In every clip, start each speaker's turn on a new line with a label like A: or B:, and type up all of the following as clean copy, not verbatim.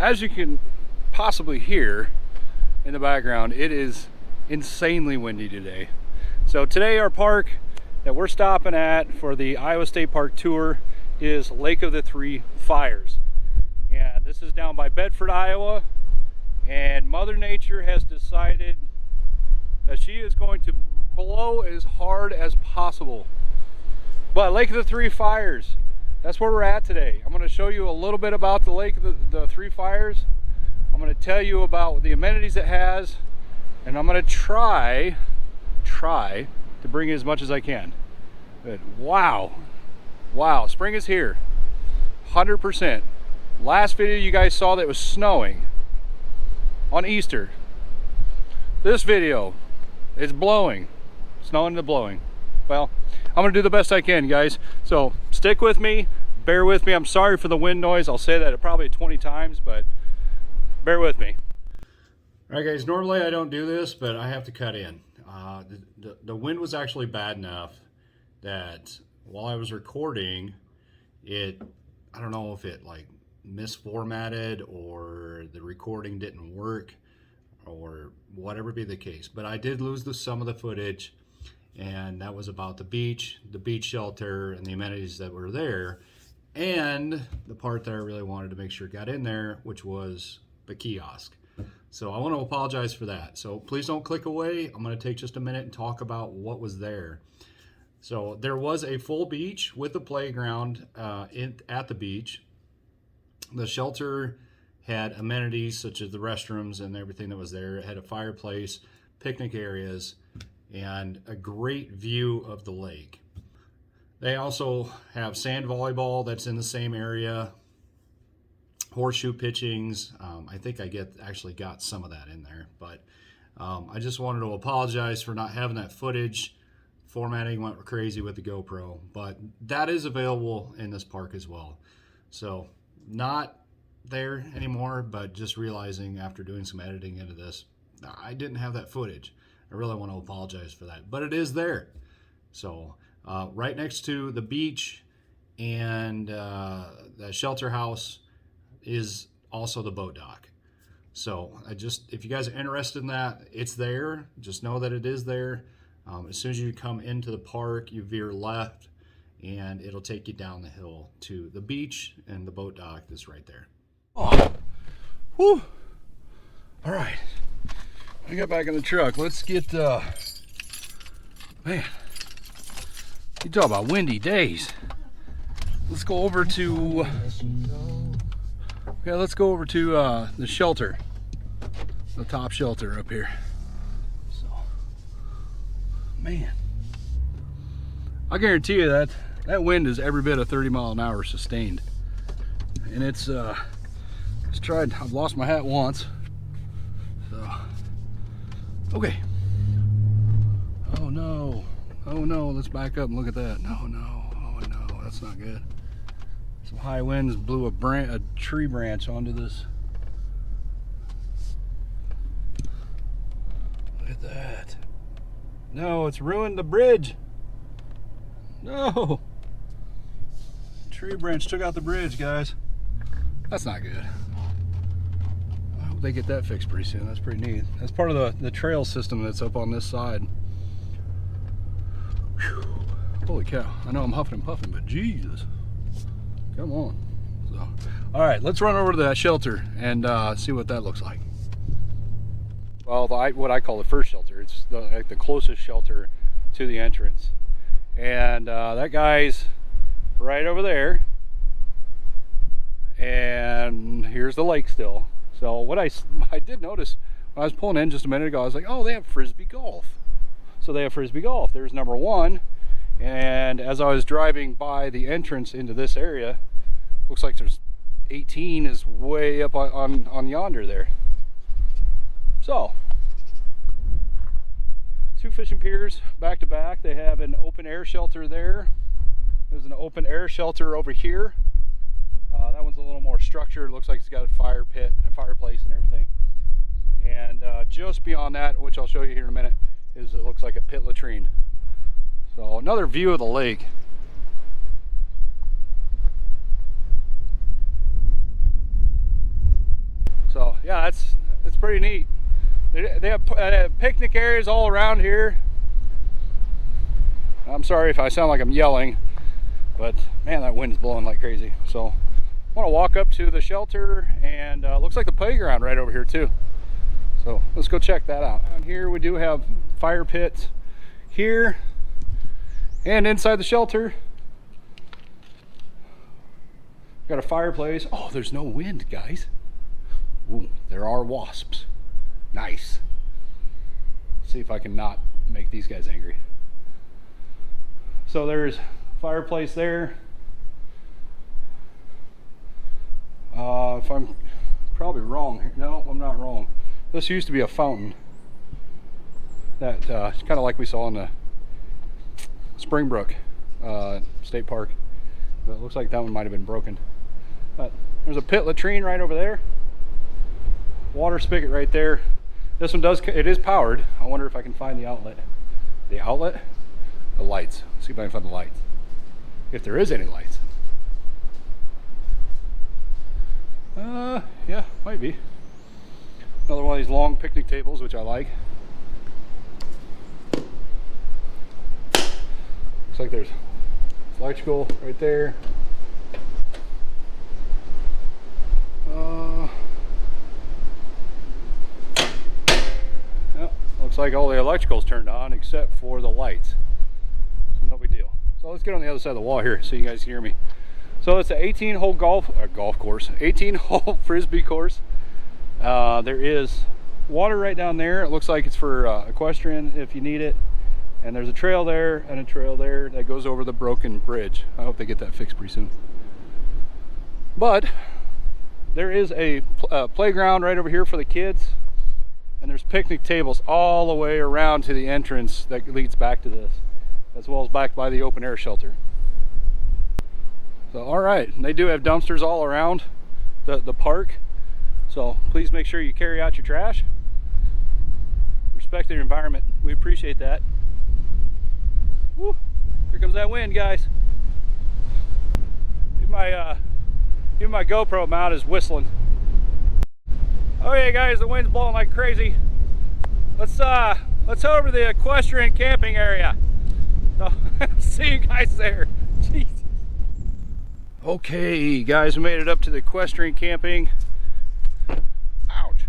A: as you can possibly hear in the background, it is insanely windy today. So today our park that we're stopping at for the Iowa State Park tour is Lake of the Three Fires. And this is down by Bedford, Iowa. And Mother Nature has decided that she is going to blow as hard as possible. But Lake of the Three Fires, that's where we're at today. I'm going to show you a little bit about the Lake of the Three Fires. I'm going to tell you about the amenities it has, and I'm going to try to bring you as much as I can. But wow, spring is here, 100%. Last video you guys saw that it was snowing on Easter. This video is blowing, snowing and blowing. Well, I'm gonna do the best I can, guys. So stick with me, bear with me. I'm sorry for the wind noise. I'll say that probably 20 times, but bear with me. All right, guys, normally I don't do this, but I have to cut in. The wind was actually bad enough that while I was recording, I don't know if it like misformatted or the recording didn't work or whatever be the case. But I did lose some of the footage, and that was about the beach shelter, and the amenities that were there, and the part that I really wanted to make sure got in there, which was the kiosk. So I want to apologize for that. So please don't click away. I'm going to take just a minute and talk about what was there. So there was a full beach with a playground at the beach. The shelter had amenities such as the restrooms and everything that was there. It had a fireplace, picnic areas, and a great view of the lake. They also have sand volleyball that's in the same area. Horseshoe pitchings. I think I actually got some of that in there, but I just wanted to apologize for not having that footage. Formatting went crazy with the GoPro, but that is available in this park as well. So not there anymore, but just realizing after doing some editing into this, I didn't have that footage. I really want to apologize for that, but it is there. So right next to the beach and the shelter house is also the boat dock. So if you guys are interested in that, it's there. Just know that it is there. As soon as you come into the park, you veer left and it'll take you down the hill to the beach and the boat dock that's right there. Oh, whew. All right, I got back in the truck. Let's get, man, you talk about windy days. Let's go over to, the shelter, the top shelter up here. So, man, I guarantee you that wind is every bit of 30 mile an hour sustained. And it's, I've lost my hat once. So, okay. Oh no, let's back up and look at that. Oh no, that's not good. Some high winds blew a tree branch onto this. Look at that. No, it's ruined the bridge. No. Tree branch took out the bridge, guys. That's not good. I hope they get that fixed pretty soon. That's pretty neat. That's part of the trail system that's up on this side. Whew. Holy cow. I know I'm huffing and puffing, but Jesus. Come on. So, all right, let's run over to that shelter and see what that looks like. Well, what I call the first shelter. It's like the closest shelter to the entrance. And that guy's right over there. And here's the lake still. So what I did notice when I was pulling in just a minute ago, I was like, oh, they have frisbee golf. So they have frisbee golf. There's number one. And as I was driving by the entrance into this area, looks like there's 18 is way up on yonder there. So, two fishing piers back to back. They have an open air shelter there. There's an open air shelter over here. That one's a little more structured. It looks like it's got a fire pit, a fireplace and everything. And just beyond that, which I'll show you here in a minute, is it looks like a pit latrine. So another view of the lake. yeah, it's pretty neat. They have picnic areas all around here. I'm sorry if I sound like I'm yelling, but man, that wind's blowing like crazy. So I want to walk up to the shelter, and looks like the playground right over here too. So let's go check that out. Down here we do have fire pits here, and inside the shelter got a fireplace. Oh, there's no wind, guys. Ooh, there are wasps. Nice. Let's see if I can not make these guys angry. So there's fireplace there. If I'm probably wrong, no, I'm not wrong. This used to be a fountain that kind of like we saw in the Springbrook State Park, but it looks like that one might have been broken. But there's a pit latrine right over there. Water spigot right there. This one it is powered. I wonder if I can find the outlet. The outlet? The lights. Let's see if I can find the lights. If there is any lights. Yeah, might be. Another one of these long picnic tables, which I like. Looks like there's electrical right there. Yeah, looks like all the electrical's turned on except for the lights. So no big deal. So let's get on the other side of the wall here so you guys can hear me. So it's an 18-hole golf course, 18-hole frisbee course. There is water right down there. It looks like it's for equestrian if you need it. And there's a trail there and a trail there that goes over the broken bridge. I hope they get that fixed pretty soon. But there is a playground right over here for the kids. And there's picnic tables all the way around to the entrance that leads back to this, as well as back by the open air shelter. So, all right, and they do have dumpsters all around the park. So please make sure you carry out your trash. Respect your environment. We appreciate that. Woo, here comes that wind, guys. Even my GoPro mount is whistling. Okay, guys, the wind's blowing like crazy. Let's head over to the equestrian camping area. So, see you guys there. Jeez. Okay, guys, we made it up to the equestrian camping. Ouch.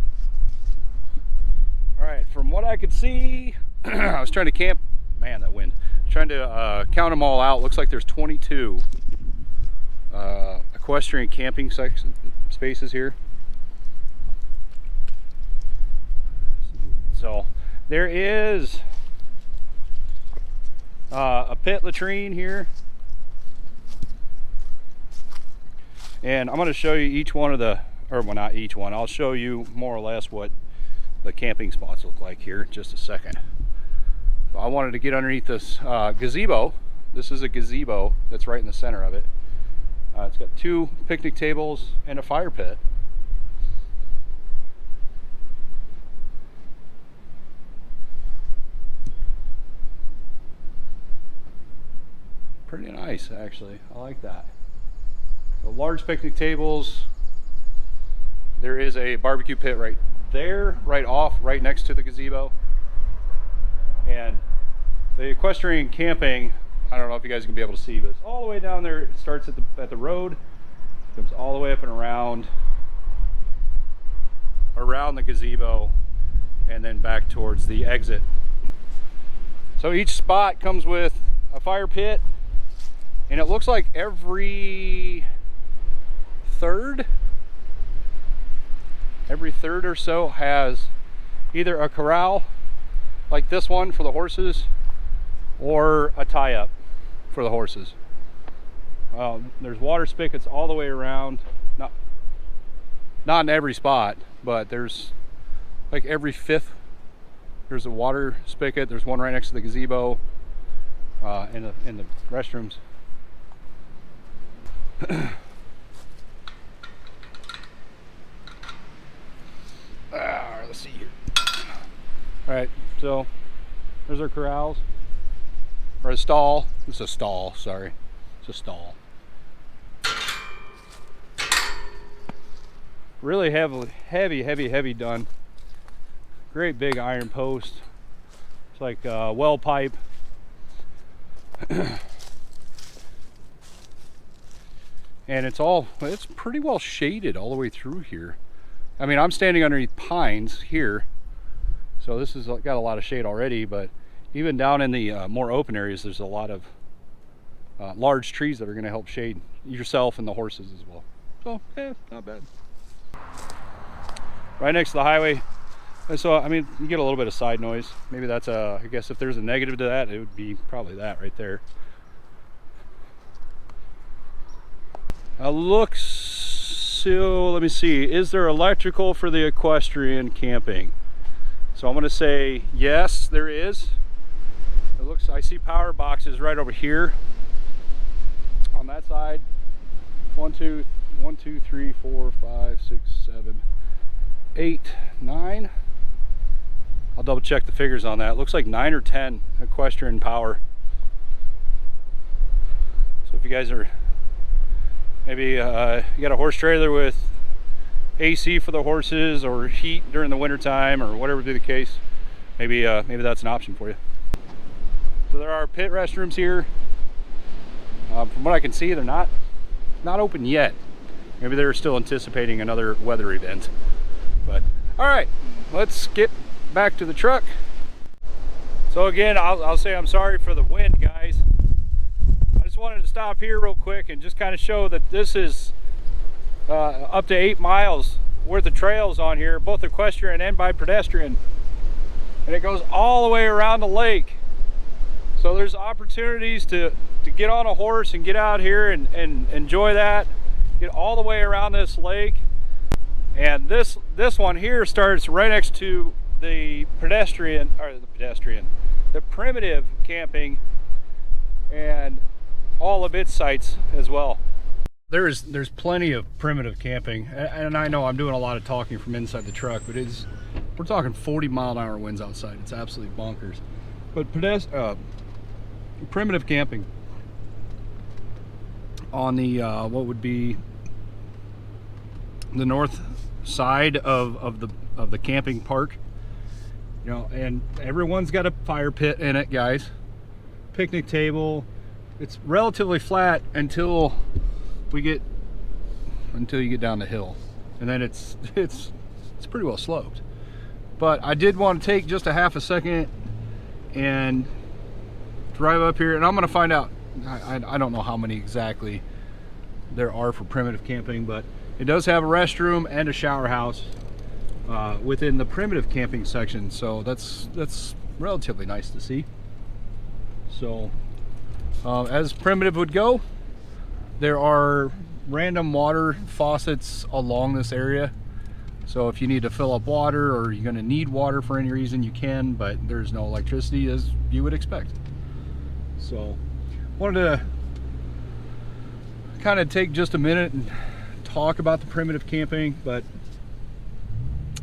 A: All right, from what I could see, I was trying to camp. Man, that wind. Trying to count them all out. Looks like there's 22 equestrian camping spaces here. So there is a pit latrine here, and I'm going to show you each one of the, or well, not each one, I'll show you more or less what the camping spots look like here in just a second. So I wanted to get underneath this gazebo. This is a gazebo that's right in the center of it. It's got 2 picnic tables and a fire pit. Pretty nice, actually. I like that. So large picnic tables. There is a barbecue pit right there, right next to the gazebo. And the equestrian camping, I don't know if you guys can be able to see, but it's all the way down there. It starts at the road, comes all the way up and around the gazebo, and then back towards the exit. So each spot comes with a fire pit, and it looks like every third or so has either a corral like this one for the horses or a tie-up for the horses. There's water spigots all the way around, not in every spot, but there's like every fifth there's a water spigot. There's one right next to the gazebo, in the restrooms. Alright, let's see here. Alright, so there's our corrals. Or a stall. It's a stall, sorry. It's a stall. Really heavy done. Great big iron post. It's like well pipe. And it's pretty well shaded all the way through here. I mean, I'm standing underneath pines here, so this has got a lot of shade already, but even down in the more open areas, there's a lot of large trees that are going to help shade yourself and the horses as well. So, yeah, not bad. Right next to the highway. So, I mean, you get a little bit of side noise. Maybe that's I guess if there's a negative to that, it would be probably that right there. Looks, so let me see, is there electrical for the equestrian camping? So I'm going to say yes, there is. It looks, I see power boxes right over here on that side. 1 2 3 4 5 6 7 8 9. I'll double check the figures on that. It looks like 9 or 10 equestrian power. So if you guys are maybe you got a horse trailer with AC for the horses or heat during the winter time or whatever be the case, maybe that's an option for you. So there are pit restrooms here. From what I can see, they're not open yet. Maybe they're still anticipating another weather event. But all right, let's get back to the truck. So again, I'll say I'm sorry for the wind, guys. I just wanted to stop here real quick and just kind of show that this is up to 8 miles worth of trails on here, both equestrian and by pedestrian, and it goes all the way around the lake. So there's opportunities to get on a horse and get out here and enjoy that, get all the way around this lake. And this one here starts right next to the primitive camping and all of its sites as well. There's plenty of primitive camping, and I know I'm doing a lot of talking from inside the truck, but we're talking 40-mile-an-hour winds outside. It's absolutely bonkers. But primitive camping on the what would be the north side of the camping park, you know, and everyone's got a fire pit in it, guys. Picnic table. It's relatively flat until you get down the hill, and then it's pretty well sloped. But I did want to take just a half a second and drive up here, and I'm going to find out. I don't know how many exactly there are for primitive camping, but it does have a restroom and a shower house within the primitive camping section, so that's relatively nice to see. So as primitive would go, there are random water faucets along this area. So if you need to fill up water or you're going to need water for any reason, you can, but there's no electricity as you would expect. So wanted to kind of take just a minute and talk about the primitive camping, but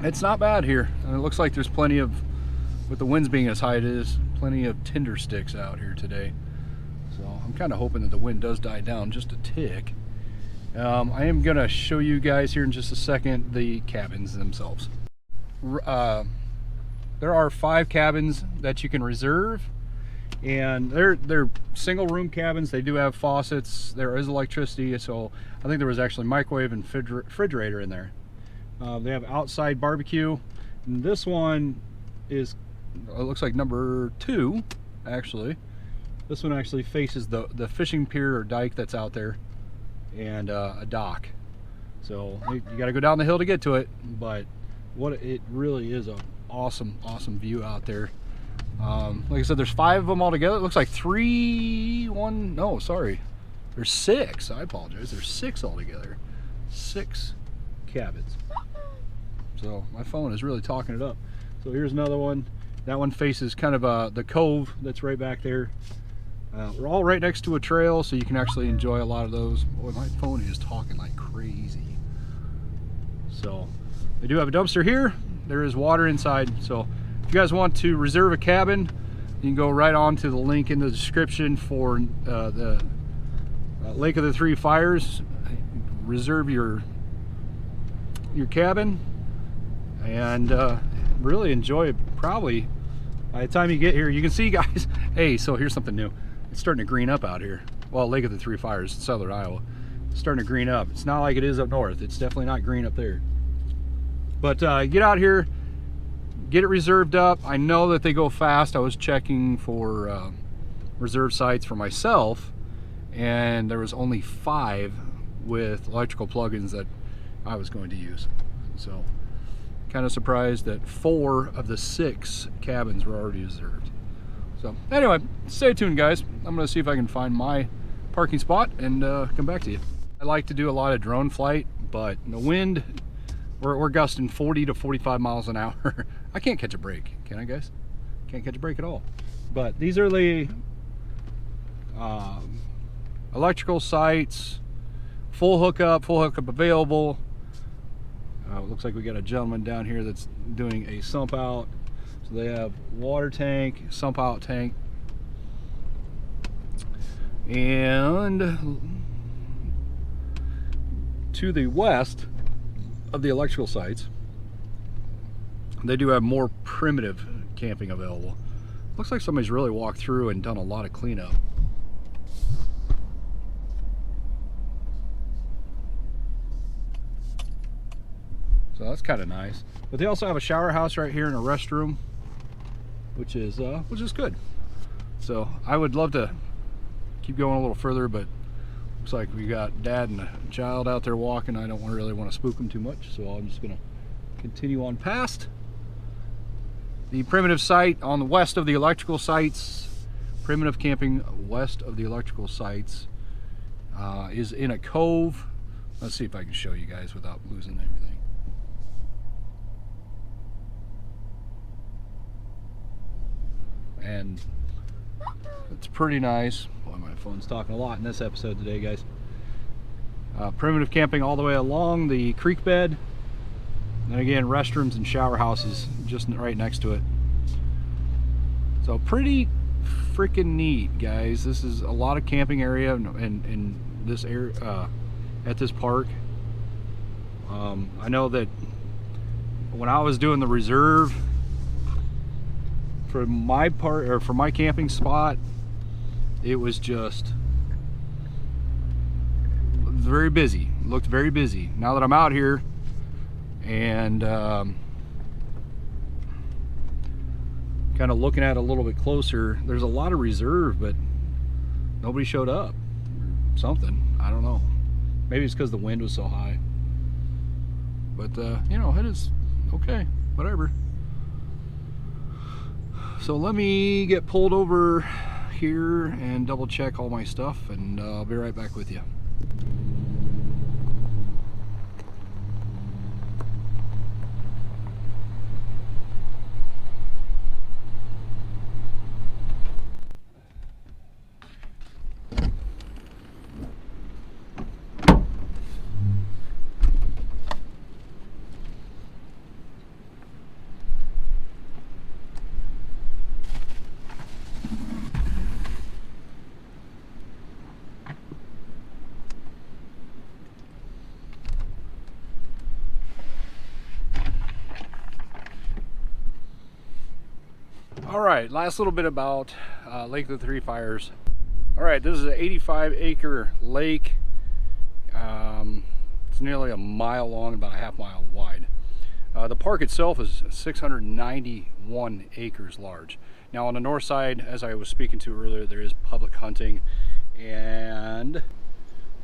A: it's not bad here. And it looks like there's plenty of, with the winds being as high as it is, plenty of tinder sticks out here today. So I'm kind of hoping that the wind does die down just a tick. I am going to show you guys here in just a second the cabins themselves. There are 5 cabins that you can reserve, and they're single room cabins. They do have faucets. There is electricity, so I think there was actually microwave and refrigerator in there. They have outside barbecue, and this one is, it looks like number 2 actually. This one actually faces the fishing pier or dike that's out there, and a dock. So you got to go down the hill to get to it, but it really is an awesome view out there. Like I said, there's 5 of them all together. It looks like there's 6. I apologize. There's 6 altogether. 6 cabins. So my phone is really talking it up. So here's another one. That one faces kind of the cove that's right back there. We're all right next to a trail, so you can actually enjoy a lot of those. Boy, my phone is talking like crazy. So they do have a dumpster here. There is water inside. So if you guys want to reserve a cabin, you can go right on to the link in the description for the Lake of the Three Fires. Reserve your your cabin and really enjoy it. Probably by the time you get here, you can see, guys. Hey, so here's something new. It's starting to green up out here. Well, Lake of the Three Fires, southern Iowa. It's starting to green up. It's not like it is up north. It's definitely not green up there. But get out here, get it reserved up. I know that they go fast. I was checking for reserve sites for myself, and there was only 5 with electrical plugins that I was going to use. So kind of surprised that 4 of the 6 cabins were already reserved. So anyway, stay tuned, guys. I'm gonna see if I can find my parking spot and come back to you. I like to do a lot of drone flight, but the wind, we're gusting 40 to 45 miles an hour. I can't catch a break, can I, guys? Can't catch a break at all. But these are the electrical sites, full hookup available. Looks like we got a gentleman down here that's doing a sump out. So they have water tank, sump out tank, and to the west of the electrical sites, they do have more primitive camping available. Looks like somebody's really walked through and done a lot of cleanup. So that's kind of nice. But they also have a shower house right here and a restroom, which is good. So I would love to keep going a little further, but looks like we got dad and a child out there walking. I don't really want to spook them too much, so I'm just gonna continue on past the primitive site on the west of the electrical sites. Primitive camping west of the electrical sites is in a cove. Let's see if I can show you guys without losing everything. And it's pretty nice. Boy, my phone's talking a lot in this episode today, guys. Primitive camping all the way along the creek bed. And again, restrooms and shower houses just right next to it. So pretty freaking neat, guys. This is a lot of camping area in this area at this park. I know that when I was doing the reserve for my part, or for my camping spot, it was just very busy. It looked very busy. Now that I'm out here and kind of looking at it a little bit closer, there's a lot of reserve, but nobody showed up. Something, I don't know. Maybe it's because the wind was so high. But you know, it is okay, whatever. So let me get pulled over here and double check all my stuff, and I'll be right back with you. All right, last little bit about Lake of the Three Fires. All right, this is an 85-acre lake. It's nearly a mile long, about a half mile wide. The park itself is 691 acres large. Now on the north side, as I was speaking to earlier, there is public hunting, and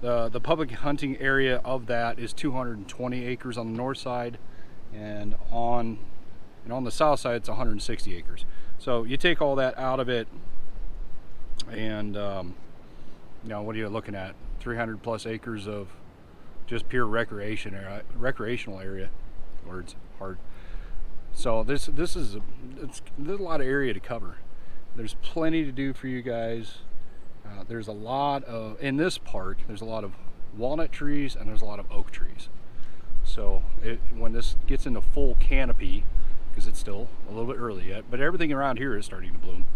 A: the public hunting area of that is 220 acres on the north side, and on the south side it's 160 acres. So you take all that out of it, and you know, what are you looking at? 300 plus acres of just pure recreational area. Words hard. So there's a lot of area to cover. There's plenty to do for you guys. There's a lot of, in this park, there's a lot of walnut trees and there's a lot of oak trees. So when this gets into full canopy, because it's still a little bit early yet, but everything around here is starting to bloom.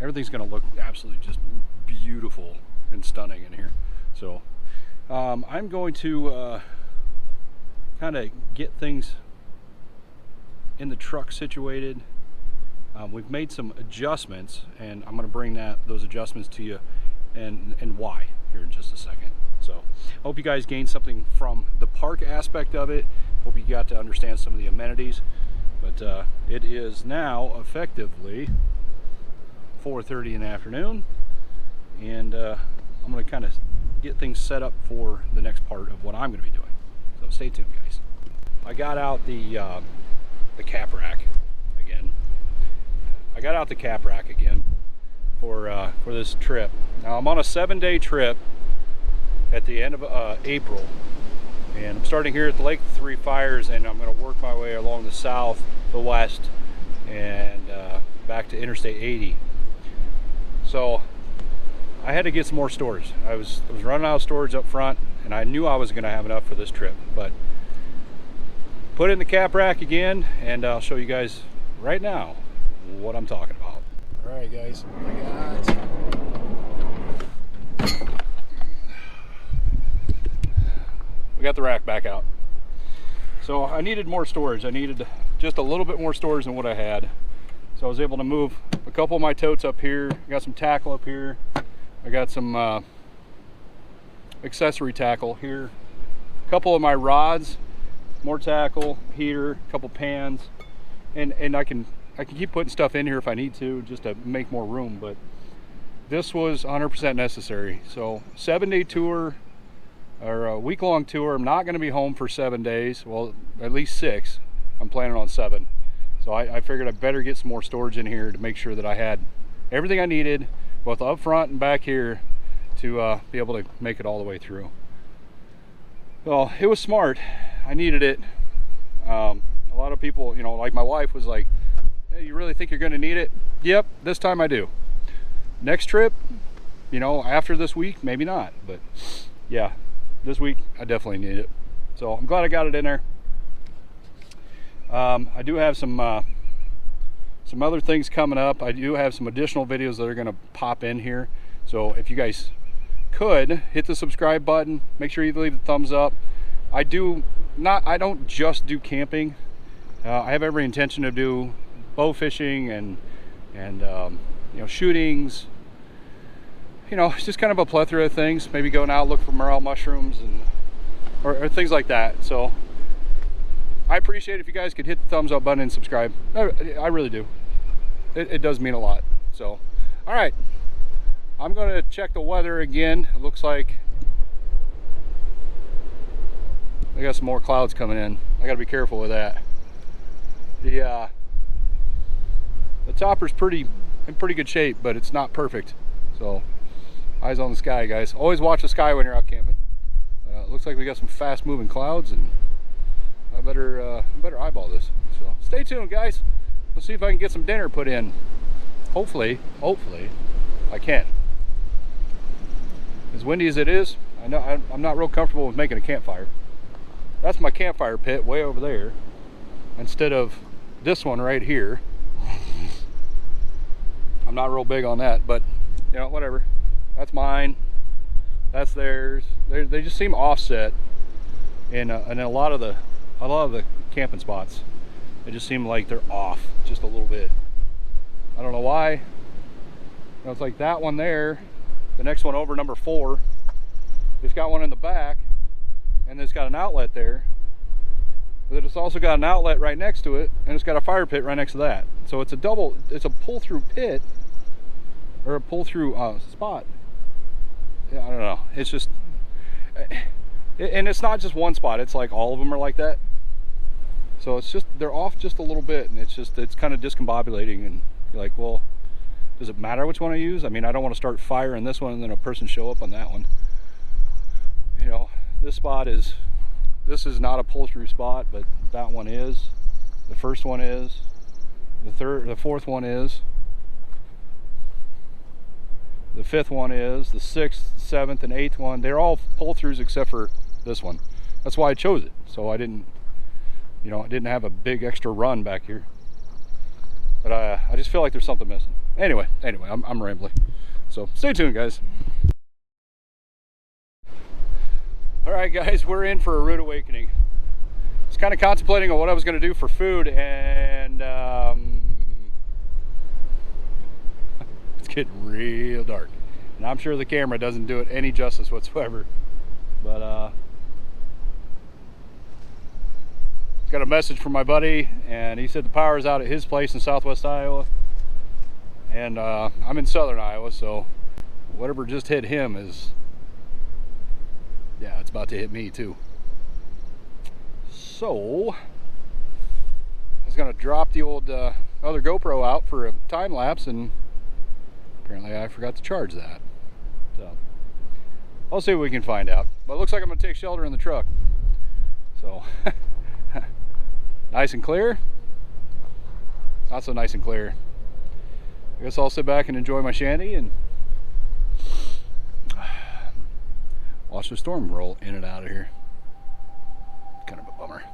A: Everything's going to look absolutely just beautiful and stunning in here. So I'm going to kind of get things in the truck situated. We've made some adjustments, and I'm going to bring those adjustments to you and why here in just a second. So I hope you guys gained something from the park aspect of it. Hope you got to understand some of the amenities. But it is now effectively 4:30 in the afternoon, and I'm going to kind of get things set up for the next part of what I'm going to be doing. So stay tuned, guys. I got out the cap rack again. For this trip. Now I'm on a 7-day trip at the end of April, and I'm starting here at the Lake of Three Fires, and I'm going to work my way along the south, the west, and back to Interstate 80. So I had to get some more storage. I was running out of storage up front, and I knew I was going to have enough for this trip, but put it in the cap rack again, and I'll show you guys right now what I'm talking about. All right, guys, we got the rack back out. So I needed more storage. I needed just a little bit more storage than what I had. So I was able to move a couple of my totes up here. I got some tackle up here. I got some accessory tackle here. A couple of my rods, more tackle here, a couple pans, and I can keep putting stuff in here if I need to, just to make more room, but this was 100% necessary. So 7-day tour, or a week-long tour. I'm not going to be home for 7 days, well, at least 6. I'm planning on 7. So I figured I better get some more storage in here to make sure that I had everything I needed, both up front and back here, to be able to make it all the way through. Well, it was smart. I needed it. A lot of people, you know, like my wife was like, hey, you really think you're going to need it? Yep, this time I do. Next trip, you know, after this week, maybe not. But yeah, this week I definitely need it. So I'm glad I got it in there. I do have some other things coming up. I do have some additional videos that are going to pop in here. So if you guys could hit the subscribe button, make sure you leave a thumbs up. I don't just do camping. I have every intention to do bow fishing and you know, shootings. You know, it's just kind of a plethora of things. Maybe going out, look for morel mushrooms or things like that. So I appreciate if you guys could hit the thumbs up button and subscribe. I really do. It does mean a lot. So, all right, I'm going to check the weather again. It looks like I got some more clouds coming in. I got to be careful with that. The topper's in pretty good shape, but it's not perfect. So eyes on the sky, guys. Always watch the sky when you're out camping. Looks like we got some fast moving clouds, and I better eyeball this. So stay tuned, guys. Let's see if I can get some dinner put in. Hopefully I can. As windy as it is, I know I'm not real comfortable with making a campfire. That's my campfire pit way over there, instead of this one right here. I'm not real big on that, but you know, whatever. That's mine. That's theirs. They just seem offset in a lot of the camping spots. They just seem like they're off just a little bit. I don't know why. You know, it's like that one there. The next one over, number 4. It's got one in the back, and it's got an outlet there. But it's also got an outlet right next to it, and it's got a fire pit right next to that. So it's a pull-through pit, or a pull-through spot. Yeah, I don't know. It's just, and it's not just one spot. It's like all of them are like that. So it's just, they're off just a little bit, and it's kind of discombobulating, and you're like, well, does it matter which one I use? I mean, I don't want to start firing this one and then a person show up on that one. You know, this is not a pull-through spot, but that one is. The first one is. The fourth one is. The 5th one is. The 6th, 7th, and 8th one. They're all pull-throughs except for this one. That's why I chose it. So I didn't have a big extra run back here. But I just feel like there's something missing. Anyway, I'm rambling. So stay tuned, guys. All right, guys, we're in for a rude awakening. was kind of contemplating on what I was going to do for food, and it's getting real dark. And I'm sure the camera doesn't do it any justice whatsoever. But got a message from my buddy, and he said the power's out at his place in southwest Iowa. And I'm in southern Iowa, so whatever just hit him is, yeah, it's about to hit me too. So I was gonna drop the old other GoPro out for a time lapse, and apparently I forgot to charge that. So I'll see what we can find out. But it looks like I'm gonna take shelter in the truck. So nice and clear. Not so nice and clear. I guess I'll sit back and enjoy my shandy and watch the storm roll in and out of here. Kind of a bummer.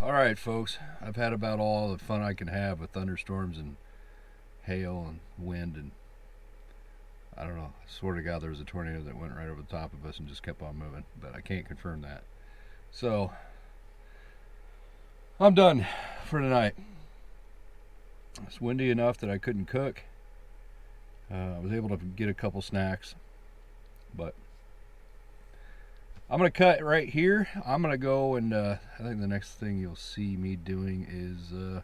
A: Alright folks, I've had about all the fun I can have with thunderstorms and hail and wind, and I don't know, I swear to God there was a tornado that went right over the top of us and just kept on moving, but I can't confirm that. So I'm done for tonight. It's windy enough that I couldn't cook. I was able to get a couple snacks, but I'm going to cut right here. I'm going to go and I think the next thing you'll see me doing is, as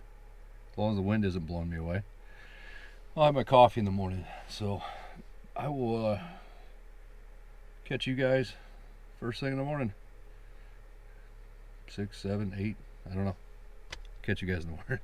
A: long as the wind isn't blowing me away, I'll have my coffee in the morning. So I will catch you guys first thing in the morning. 6, 7, 8, I don't know. Catch you guys in the morning.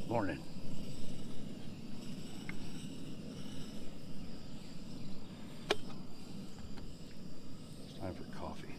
A: Morning. It's time for coffee.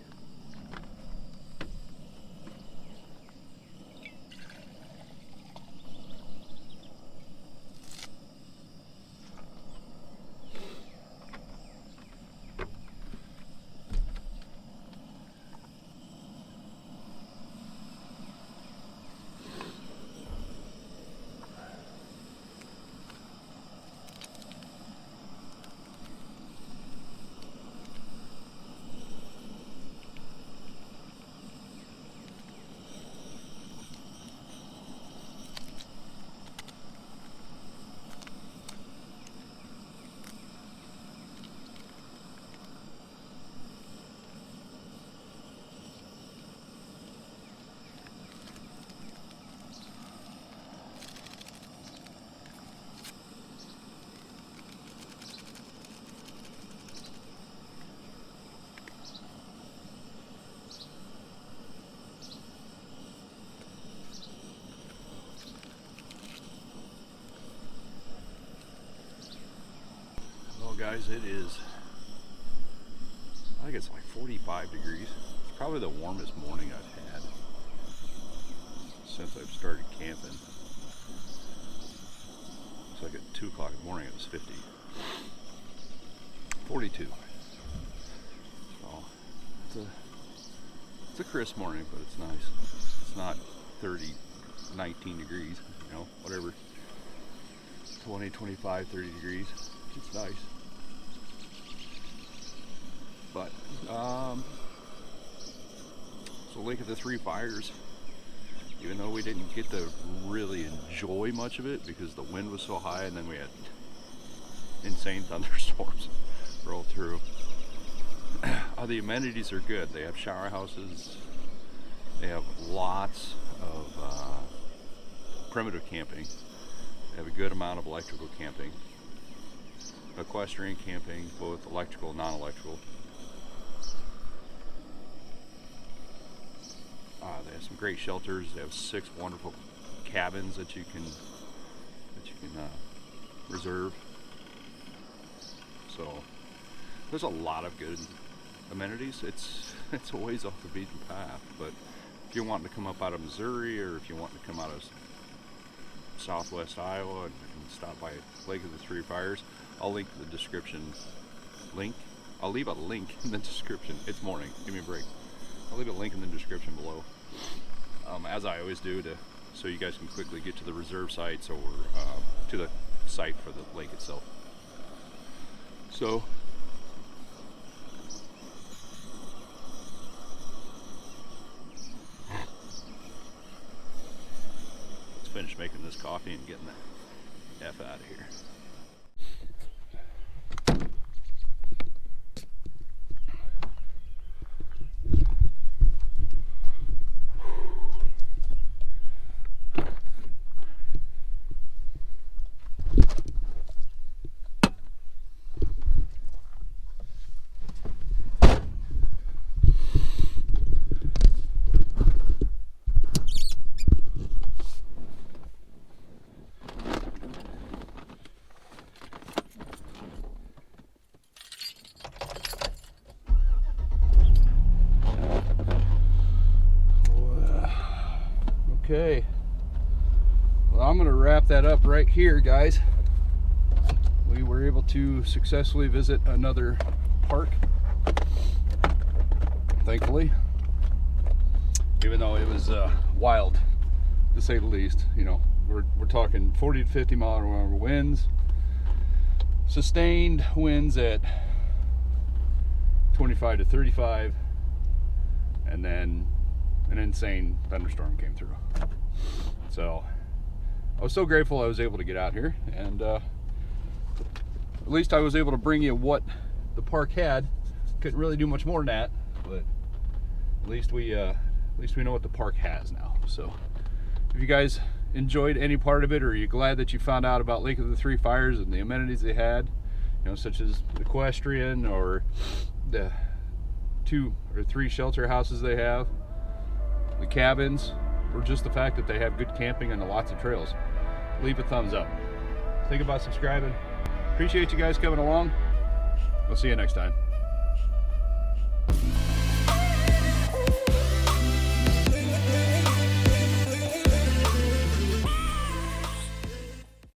A: guys, it is, I think it's like 45 degrees. It's probably the warmest morning I've had since I've started camping. It's like at 2 o'clock in the morning it was 50. 42. So it's a crisp morning, but it's nice. It's not 30, 19 degrees, you know, whatever. 20, 25, 30 degrees. It's nice. But so Lake of the Three Fires, even though we didn't get to really enjoy much of it because the wind was so high, and then we had insane thunderstorms roll through. The amenities are good. They have shower houses. They have lots of primitive camping. They have a good amount of electrical camping. Equestrian camping, both electrical and non-electrical. They have some great shelters. They have 6 wonderful cabins that you can reserve. So there's a lot of good amenities. It's a ways off the beaten path, but if you're wanting to come up out of Missouri, or if you're wanting to come out of southwest Iowa and stop by Lake of the Three Fires, I'll link the description link. I'll leave a link in the description. It's morning, give me a break. I'll leave a link in the description below, as I always do, so you guys can quickly get to the reserve sites or to the site for the lake itself. So let's finish making this coffee and getting the F out of here. Okay, well, I'm going to wrap that up right here, guys. We were able to successfully visit another park, thankfully, even though it was wild, to say the least. You know, we're talking 40 to 50 mile an hour winds, sustained winds at 25 to 35, and then an insane thunderstorm came through. So I was so grateful I was able to get out here, and at least I was able to bring you what the park had. Couldn't really do much more than that, but at least we know what the park has now. So if you guys enjoyed any part of it, or are you glad that you found out about Lake of the Three Fires and the amenities they had, you know, such as the equestrian or the 2 or 3 shelter houses they have, the cabins, or just the fact that they have good camping and lots of trails, leave a thumbs up. Think about subscribing. Appreciate you guys coming along. We'll see you next time.